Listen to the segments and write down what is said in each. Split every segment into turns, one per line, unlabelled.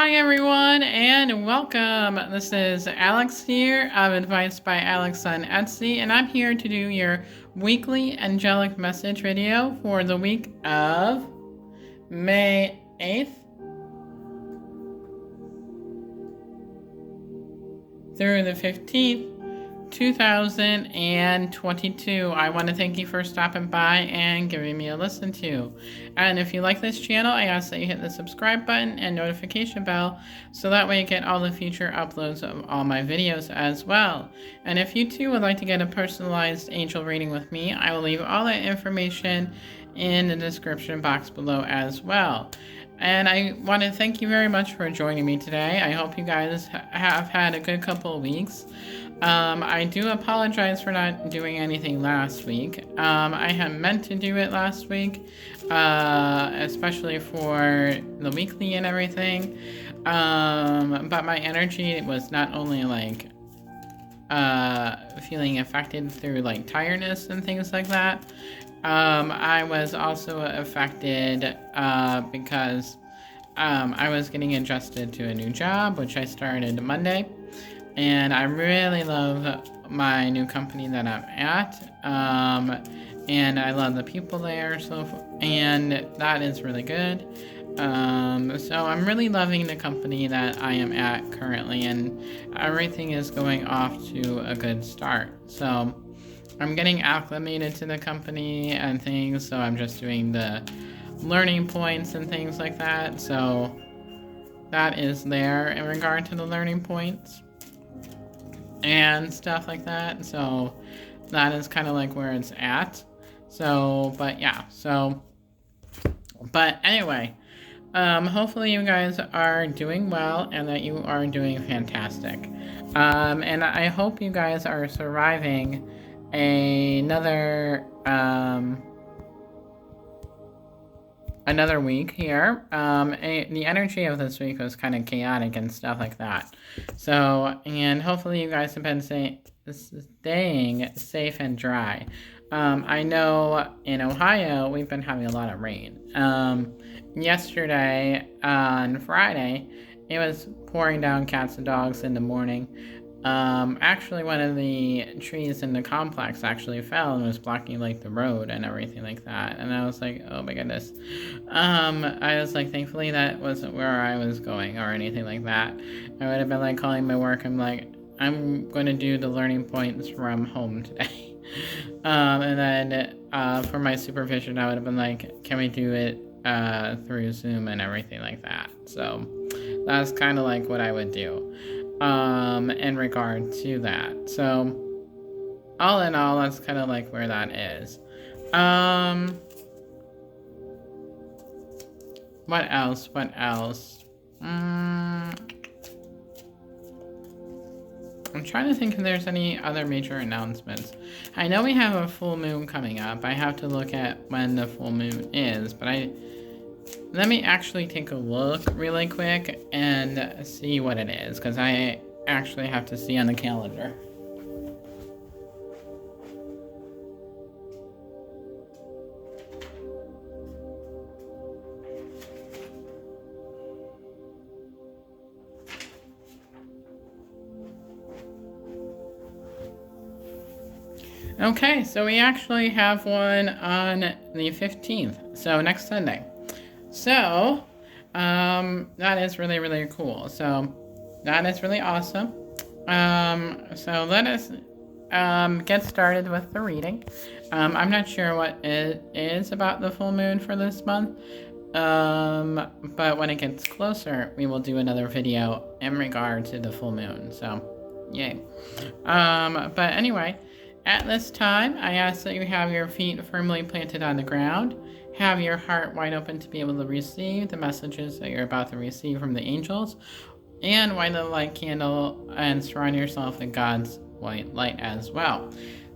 Hi everyone and welcome. This is Alex here of Advice by Alex on Etsy, and I'm here to do your weekly angelic message video for the week of May 8th through the 15th, 2022. I want to thank you for stopping by and giving me a listen to. And if you like this channel, I ask that you hit the subscribe button and notification bell so that way you get all the future uploads of all my videos as well. And if you too would like to get a personalized angel reading with me, I will leave all that information in the description box below as well. And I want to thank you very much for joining me today. I hope you guys have had a good couple of weeks. I do apologize for not doing anything last week. I had meant to do it last week, especially for the weekly and everything. But my energy was not only like feeling affected through like tiredness and things like that. I was also affected because I was getting adjusted to a new job, which I started Monday. And I really love my new company that I'm at, and I love the people there, and that is really good. So I'm really loving the company that I am at currently, and everything is going off to a good start. So I'm getting acclimated to the company and things, so I'm just doing the learning points and things like that. So that is there in regard to the learning points and stuff like that. So that is kind of like where it's at. So, but yeah, but anyway, hopefully you guys are doing well and that you are doing fantastic. And I hope you guys are surviving another week here. The energy of this week was kind of chaotic and stuff like that. So, and hopefully you guys have been staying safe and dry. I know in Ohio, we've been having a lot of rain. Yesterday, on Friday, it was pouring down cats and dogs in the morning. Actually one of the trees in the complex actually fell and was blocking like the road and everything like that, and I was like, oh my goodness. I was like, thankfully that wasn't where I was going or anything like that. I would have been like calling my work, I'm like, I'm going to do the learning points from home today. And then for my supervision, I would have been like, can we do it through Zoom and everything like that. So that's kind of like what I would do in regard to that. So all in all, that's kind of like where that is. What else? I'm trying to think if there's any other major announcements. I know we have a full moon coming up. I have to look at when the full moon is, but let me actually take a look really quick and see what it is, because I actually have to see on the calendar. Okay, so we actually have one on the 15th, so next Sunday. So, that is really, really cool. So, that is really awesome. So let us get started with the reading. I'm not sure what it is about the full moon for this month. But when it gets closer, we will do another video in regard to the full moon. So, yay. But anyway, at this time, I ask that you have your feet firmly planted on the ground. Have your heart wide open to be able to receive the messages that you're about to receive from the angels. And light a light candle and surround yourself in God's white light as well.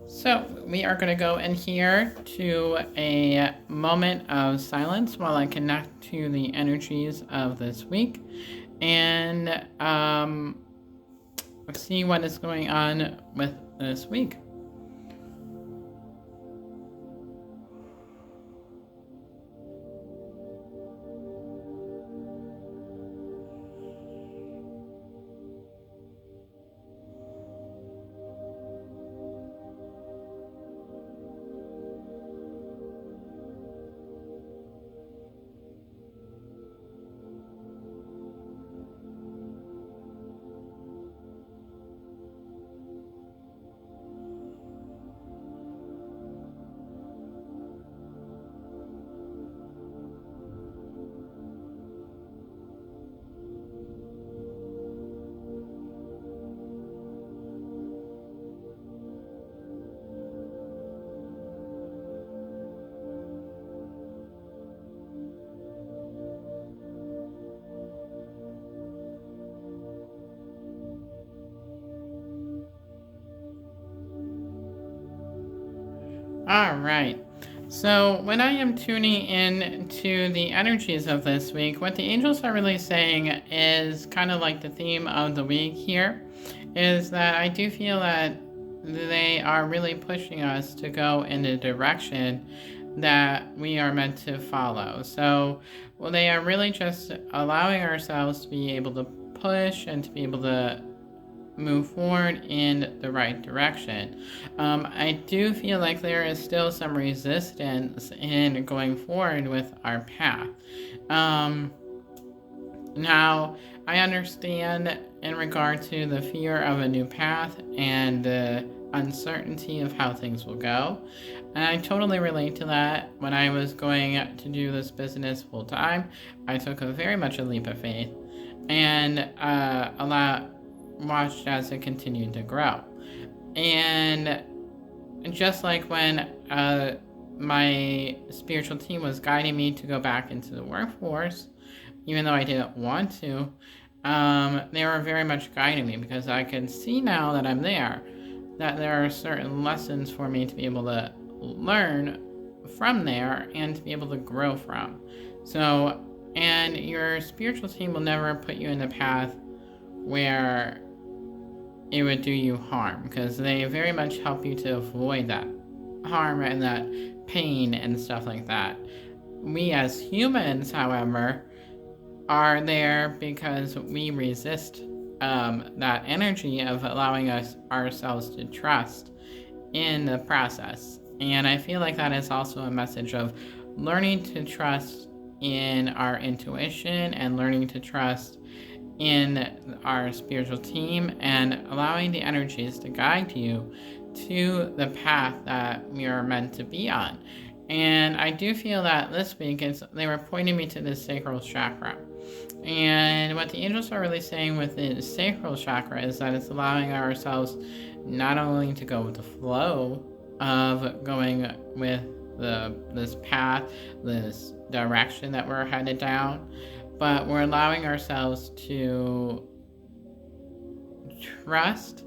So we are going to go in here to a moment of silence while I connect to the energies of this week and see what is going on with this week. All right. So, when I am tuning in to the energies of this week, what the angels are really saying is kind of like the theme of the week here is that I do feel that they are really pushing us to go in the direction that we are meant to follow. So, well, they are really just allowing ourselves to be able to push and to be able to move forward in the right direction. I do feel like there is still some resistance in going forward with our path. Um, Now, I understand in regard to the fear of a new path and the uncertainty of how things will go. And I totally relate to that. When I was going to do this business full time, I took a very much a leap of faith and watched as it continued to grow. And just like when my spiritual team was guiding me to go back into the workforce, even though I didn't want to, they were very much guiding me because I can see now that I'm there, that there are certain lessons for me to be able to learn from there and to be able to grow from. So, and your spiritual team will never put you in the path where it would do you harm because they very much help you to avoid that harm and that pain and stuff like that. We as humans, however, are there because we resist that energy of allowing ourselves to trust in the process. And I feel like that is also a message of learning to trust in our intuition and learning to trust in our spiritual team and allowing the energies to guide you to the path that we are meant to be on. And I do feel that this week they were pointing me to the sacral chakra. And what the angels are really saying with the sacral chakra is that it's allowing ourselves not only to go with the flow of going with this path, this direction that we're headed down, but we're allowing ourselves to trust,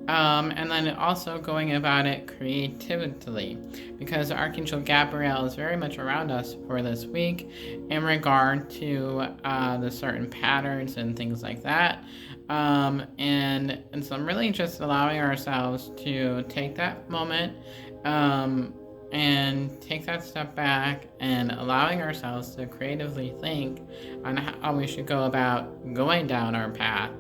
and then also going about it creatively, because Archangel Gabriel is very much around us for this week in regard to the certain patterns and things like that. And so I'm really just allowing ourselves to take that moment and take that step back and allowing ourselves to creatively think on how we should go about going down our path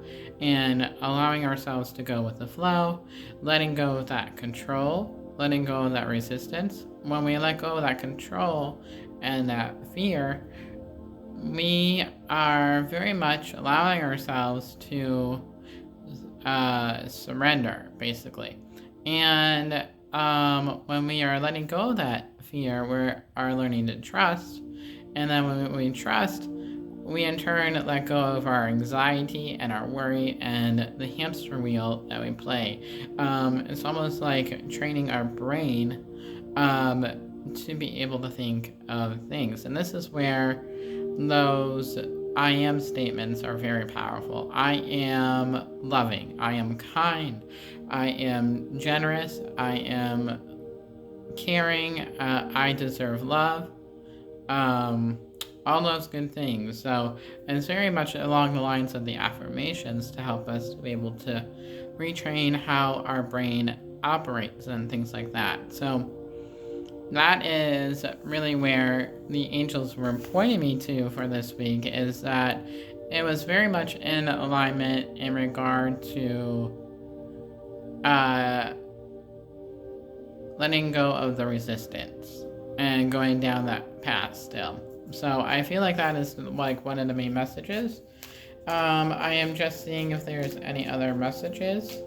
and allowing ourselves to go with the flow, letting go of that control, letting go of that resistance. When we let go of that control and that fear, we are very much allowing ourselves to surrender, basically. And when we are letting go of that fear, we are learning to trust. And then when we trust, we in turn let go of our anxiety and our worry and the hamster wheel that we play. It's almost like training our brain to be able to think of things. And this is where those I am statements are very powerful. I am loving. I am kind. I am generous. I am caring. I deserve love. All those good things. So it's very much along the lines of the affirmations to help us to be able to retrain how our brain operates and things like that. So that is really where the angels were pointing me to for this week, is that it was very much in alignment in regard to letting go of the resistance and going down that path still. So I feel like that is like one of the main messages. I am just seeing if there's any other messages.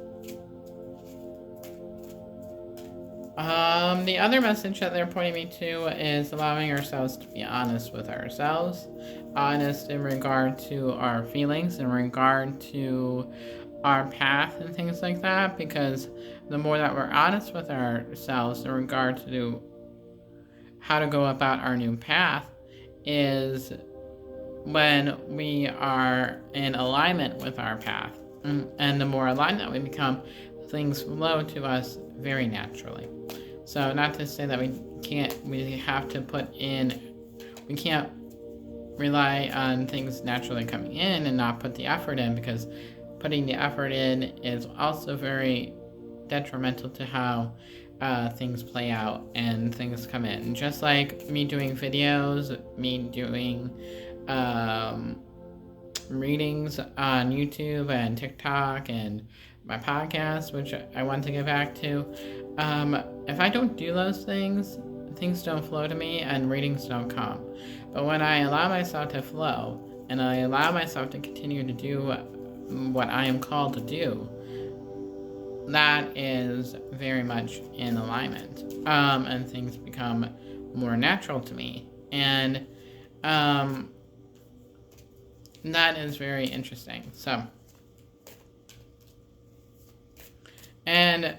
The other message that they're pointing me to is allowing ourselves to be honest with ourselves, honest in regard to our feelings, in regard to our path and things like that, because the more that we're honest with ourselves in regard to how to go about our new path is when we are in alignment with our path. And the more aligned that we become, things flow to us very naturally. So not to say that we have to we can't rely on things naturally coming in and not put the effort in, because putting the effort in is also very detrimental to how things play out and things come in. Just like me doing videos, me doing readings on YouTube and TikTok and my podcast, which I want to get back to. If I don't do those things, things don't flow to me and readings don't come. But when I allow myself to flow and I allow myself to continue to do what I am called to do, that is very much in alignment. And things become more natural to me. And that is very interesting. So, and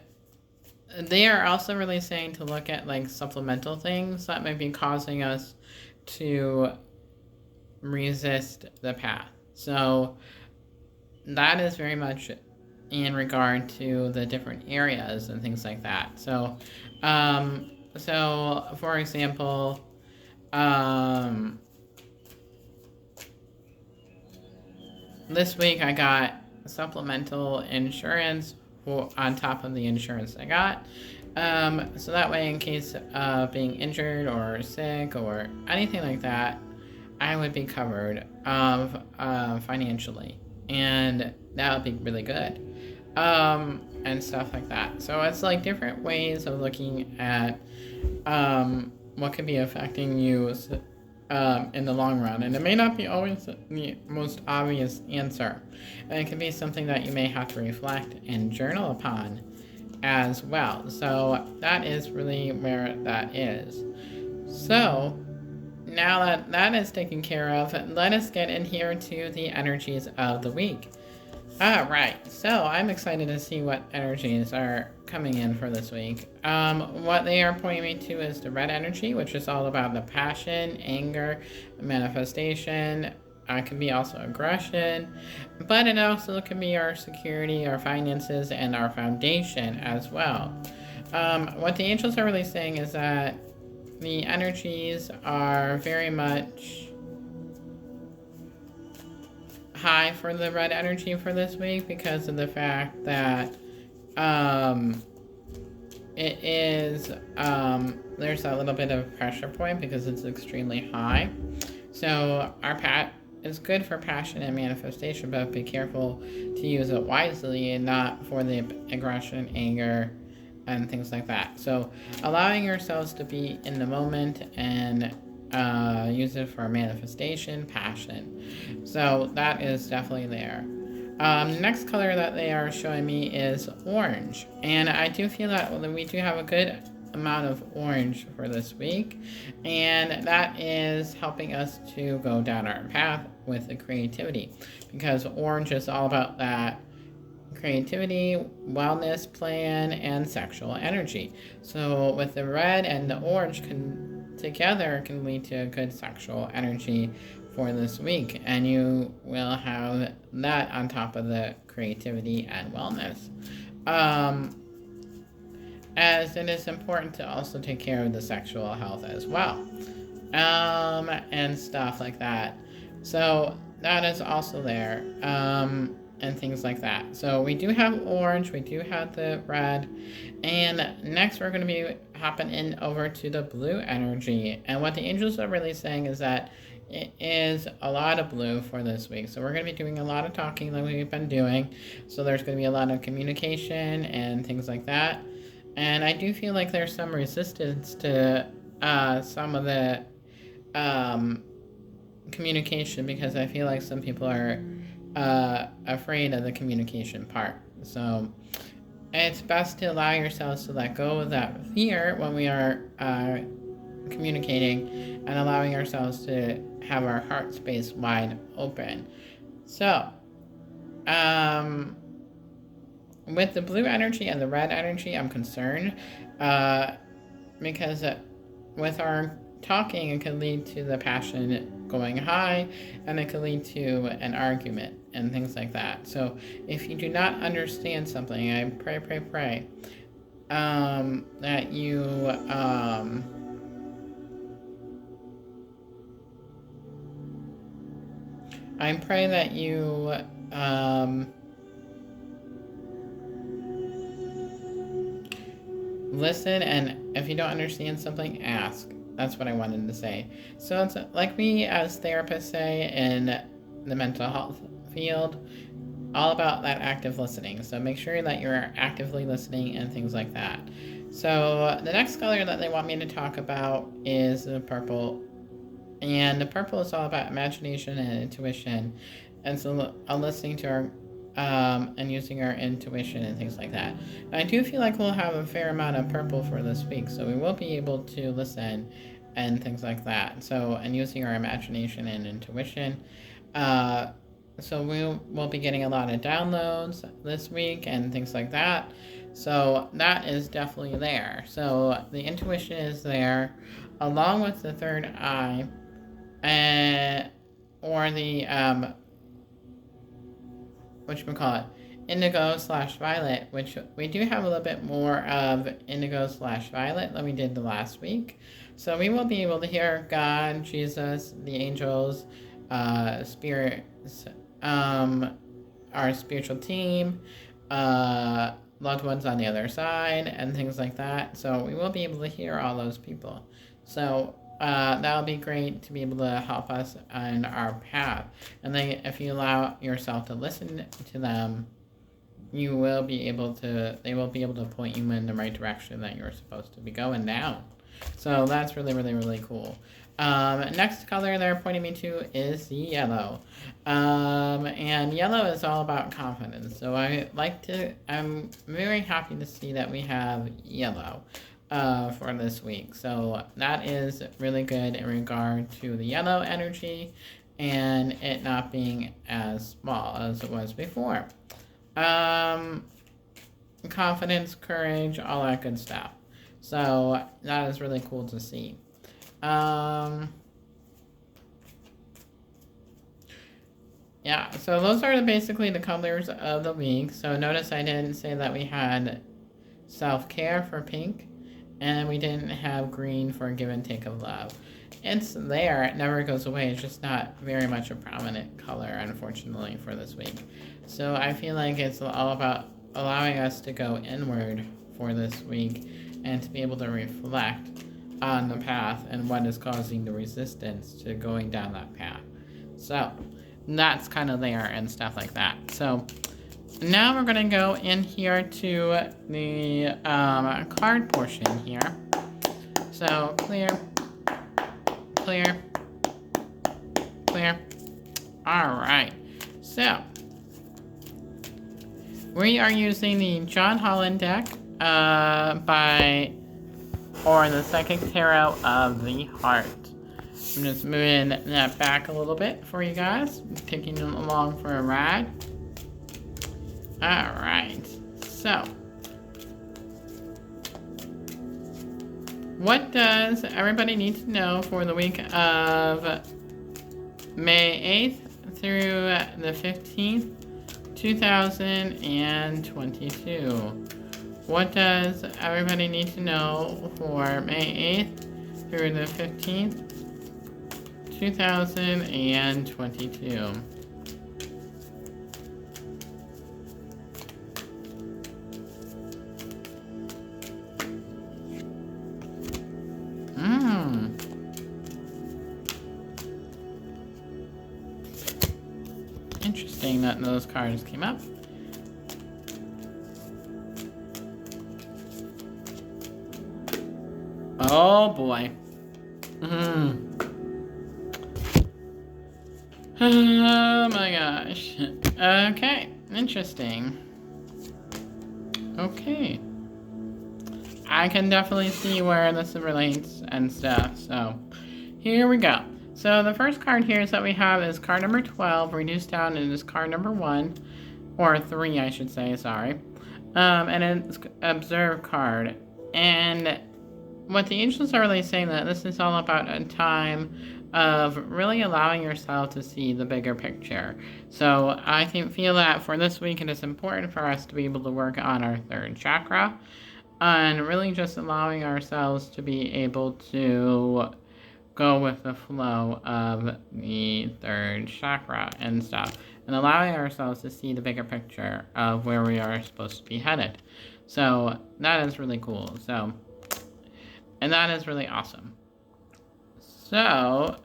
they are also really saying to look at like supplemental things that might be causing us to resist the path. So that is very much in regard to the different areas and things like that. So, for example, this week I got supplemental insurance on top of the insurance I got. So that way, in case of being injured or sick or anything like that, I would be covered financially. And that would be really good. And stuff like that. So it's like different ways of looking at what could be affecting you in the long run. And it may not be always the most obvious answer. And it can be something that you may have to reflect and journal upon as well. So that is really where that is. So now that that is taken care of, let us get in here to the energies of the week. Alright, so I'm excited to see what energies are coming in for this week. What they are pointing me to is the red energy, which is all about the passion, anger, manifestation. It can be also aggression, but it also can be our security, our finances, and our foundation as well. What the angels are really saying is that the energies are very much high for the red energy for this week because of the fact that it is there's a little bit of a pressure point because it's extremely high. So it's good for passion and manifestation, but be careful to use it wisely and not for the aggression, anger, and things like that. So allowing yourselves to be in the moment and use it for manifestation, passion. So that is definitely there. Next color that they are showing me is orange. And I do feel that we do have a good amount of orange for this week. And that is helping us to go down our path with the creativity. Because orange is all about that creativity, wellness plan, and sexual energy. So with the red and the orange together can lead to a good sexual energy for this week, and you will have that on top of the creativity and wellness. As it is important to also take care of the sexual health as well, and stuff like that. So that is also there, and things like that. So we do have orange, we do have the red, and next we're going to be hopping in over to the blue energy. And what the angels are really saying is that it is a lot of blue for this week. So we're going to be doing a lot of talking like we've been doing. So there's going to be a lot of communication and things like that. And I do feel like there's some resistance to some of the communication, because I feel like some people are afraid of the communication part. So it's best to allow yourselves to let go of that fear when we are communicating, and allowing ourselves to have our heart space wide open. So with the blue energy and the red energy, I'm concerned because with our talking, it can lead to the passion going high, and it can lead to an argument and things like that. So if you do not understand something, I pray that you, I pray that you, listen, and if you don't understand something, ask. That's what I wanted to say. So it's like we as therapists say in the mental health field, all about that active listening. So make sure that you're actively listening and things like that. So the next color that they want me to talk about is the purple. And the purple is all about imagination and intuition. And so listening to our and using our intuition and things like that. I do feel like we'll have a fair amount of purple for this week, so we will be able to listen and things like that. So, and using our imagination and intuition. So we'll be getting a lot of downloads this week and things like that. So that is definitely there. So the intuition is there, along with the third eye, or the whatchamacallit, indigo/violet, which we do have a little bit more of indigo/violet than we did the last week. So we will be able to hear God, Jesus, the angels, spirits, our spiritual team, loved ones on the other side, and things like that. So we will be able to hear all those people. So that'll be great to be able to help us on our path. And then if you allow yourself to listen to them, they will be able to point you in the right direction that you're supposed to be going down. So that's really, really, really cool. Next color they're pointing me to is yellow. And yellow is all about confidence. So I'm very happy to see that we have yellow for this week. So that is really good in regard to the yellow energy and it not being as small as it was before. Confidence, courage, all that good stuff. So that is really cool to see. Yeah, so those are basically the colors of the week. So notice I didn't say that we had self-care for pink, and we didn't have green for give and take of love. It's there, it never goes away, it's just not very much a prominent color, unfortunately, for this week. So I feel like it's all about allowing us to go inward for this week and to be able to reflect on the path and what is causing the resistance to going down that path. So that's kind of there and stuff like that. So now we're going to go in here to the card portion here. So clear, clear, clear. All right. So we are using the John Holland deck or the Psychic Tarot of the Heart. I'm just moving that back a little bit for you guys, taking them along for a ride. Alright, so what does everybody need to know for the week of May 8th through the 15th, 2022? What does everybody need to know for May 8th through the 15th, 2022? Interesting that those cards came up. Oh boy. Oh my gosh. Okay, interesting. Okay. I can definitely see where this relates and stuff, so here we go. So the first card here is that we have is card number 12, reduced down, and it's card number 1, or 3 I should say, sorry. And it's observe card. And what the angels are really saying that this is all about a time of really allowing yourself to see the bigger picture. So I feel that for this week it is important for us to be able to work on our third chakra. and really just allowing ourselves to be able to go with the flow of the third chakra and stuff, and allowing ourselves to see the bigger picture of where we are supposed to be headed. So that is really cool. And that is really awesome. So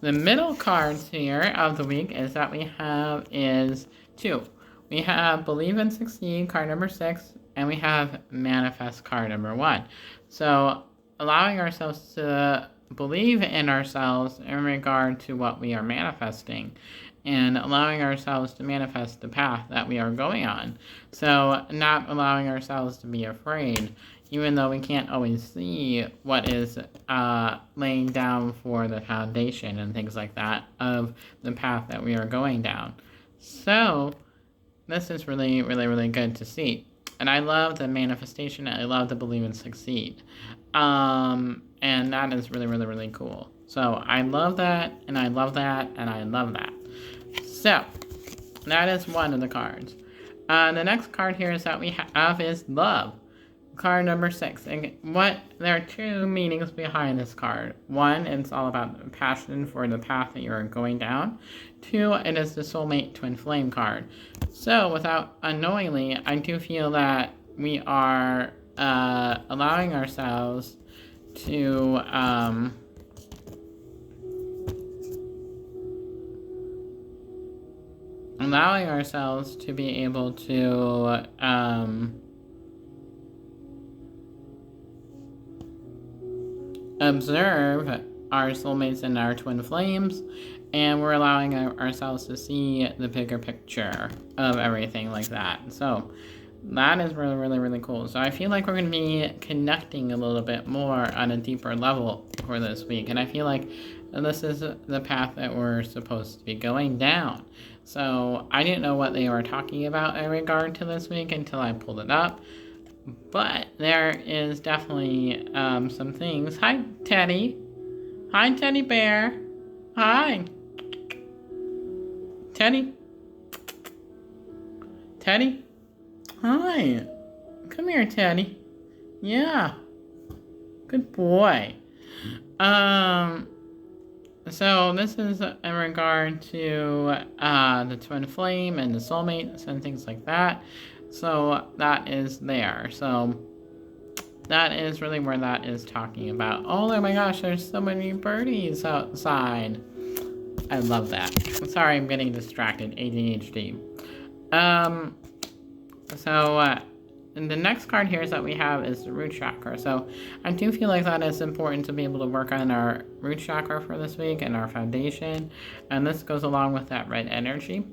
the middle cards here of the week is that we have is two. We have Believe and Succeed, card number 6, and we have Manifest, card number 1. So allowing ourselves to believe in ourselves in regard to what we are manifesting, and allowing ourselves to manifest the path that we are going on. So not allowing ourselves to be afraid, even though we can't always see what is laying down for the foundation and things like that of the path that we are going down. So this is really, really, really good to see. And I love the manifestation. I love the Believe and Succeed. And that is really, really, really cool. So I love that, and I love that, and I love that. So that is one of the cards. The next card here is that we have is Love, card number 6. And there are two meanings behind this card. One, it's all about the passion for the path that you're going down. Two, it is the soulmate twin flame card. So without unknowingly, I do feel that we are allowing ourselves to be able to observe our soulmates and our twin flames, and we're allowing ourselves to see the bigger picture of everything like that. So that is really, really, really cool. So I feel like we're going to be connecting a little bit more on a deeper level for this week, and I feel like this is the path that we're supposed to be going down. So I didn't know what they were talking about in regard to this week until I pulled it up. But there is definitely some things. Hi, Teddy. Hi, Teddy Bear. Hi. Teddy. Teddy. Hi. Come here, Teddy. Yeah. Good boy. So this is in regard to the twin flame and the soulmates and things like that. So that is there. So that is really where that is talking about. Oh my gosh, there's so many birdies outside. I love that. I'm sorry, I'm getting distracted. ADHD. And the next card here is that we have is the root chakra. So I do feel like that is important to be able to work on our root chakra for this week and our foundation. And this goes along with that red energy.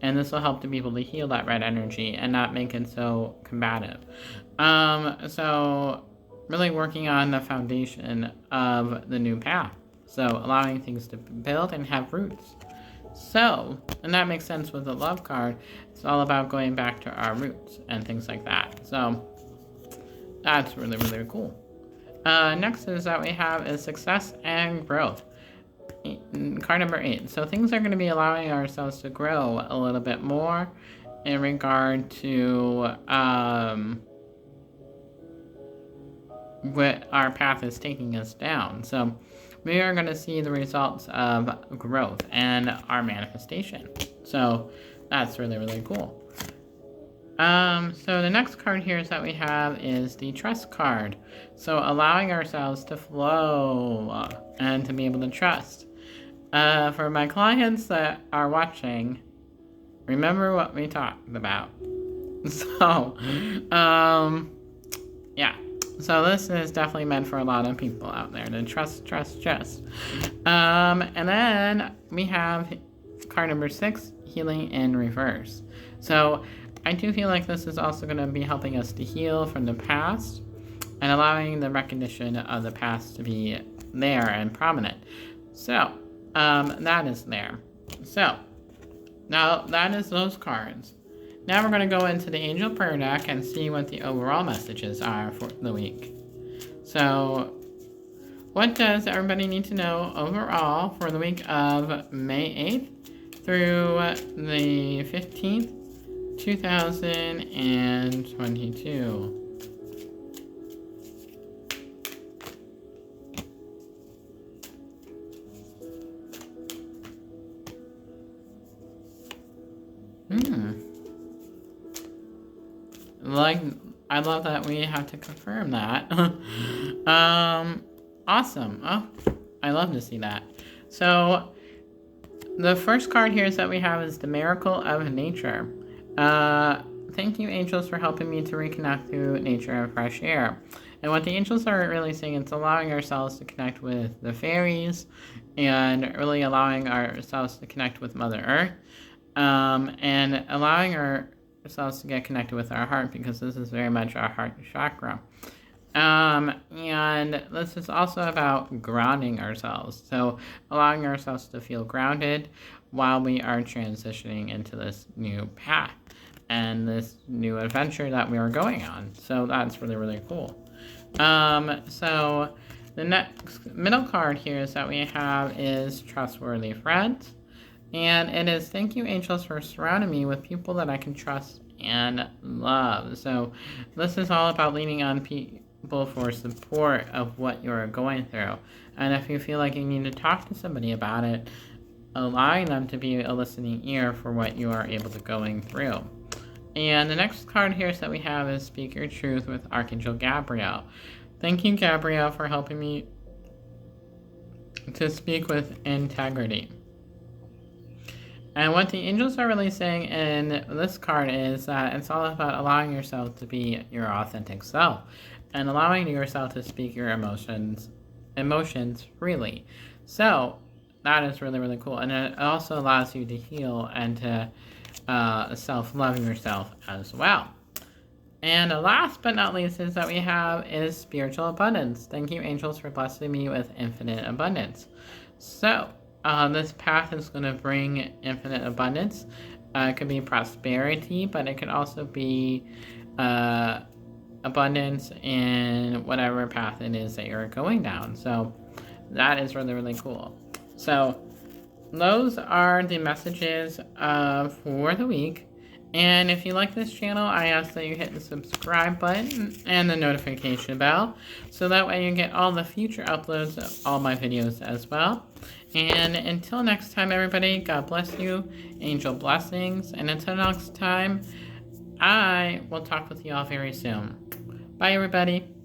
And this will help to be able to heal that red energy and not make it so combative. So really working on the foundation of the new path. So allowing things to build and have roots. So, and that makes sense with the love card. It's all about going back to our roots and things like that. So that's really, really cool. Next is that we have is success and growth. Card number 8. So things are going to be allowing ourselves to grow a little bit more in regard to what our path is taking us down. So we are going to see the results of growth and our manifestation. So that's really, really cool. So the next card here is that we have is the trust card. So allowing ourselves to flow and to be able to trust. For my clients that are watching, remember what we talked about. So, yeah. So this is definitely meant for a lot of people out there to trust. And then we have card number 6, healing in reverse. So I do feel like this is also going to be helping us to heal from the past and allowing the recognition of the past to be there and prominent. So that is there. So now that is those cards. Now we're going to go into the Angel Prayer deck and see what the overall messages are for the week. So, what does everybody need to know overall for the week of May 8th through the 15th, 2022? like, I love that we have to confirm that. Awesome. Oh, I love to see that. So, the first card here is that we have is the Miracle of Nature. Thank you, angels, for helping me to reconnect to nature and fresh air. And what the angels are really saying is allowing ourselves to connect with the fairies and really allowing ourselves to connect with Mother Earth, and allowing ourselves to get connected with our heart, because this is very much our heart chakra. And this is also about grounding ourselves. So allowing ourselves to feel grounded while we are transitioning into this new path and this new adventure that we are going on. So that's really, really cool. So the next middle card here is that we have is Trustworthy Friends. And it is thank you, angels, for surrounding me with people that I can trust and love. So this is all about leaning on people for support of what you're going through. And if you feel like you need to talk to somebody about it, allowing them to be a listening ear for what you are able to going through. And the next card here is that we have is Speak Your Truth with Archangel Gabriel. Thank you, Gabriel, for helping me to speak with integrity. And what the angels are really saying in this card is that it's all about allowing yourself to be your authentic self and allowing yourself to speak your emotions freely. So that is really, really cool. And it also allows you to heal and to self-love yourself as well. And last but not least is that we have is spiritual abundance. Thank you, angels, for blessing me with infinite abundance. So this path is going to bring infinite abundance. It could be prosperity, but it could also be abundance in whatever path it is that you're going down. So that is really, really cool. So those are the messages for the week. And if you like this channel, I ask that you hit the subscribe button and the notification bell, so that way you get all the future uploads of all my videos as well. And until next time, everybody, God bless you, angel blessings, and until next time, I will talk with you all very soon. Bye, everybody.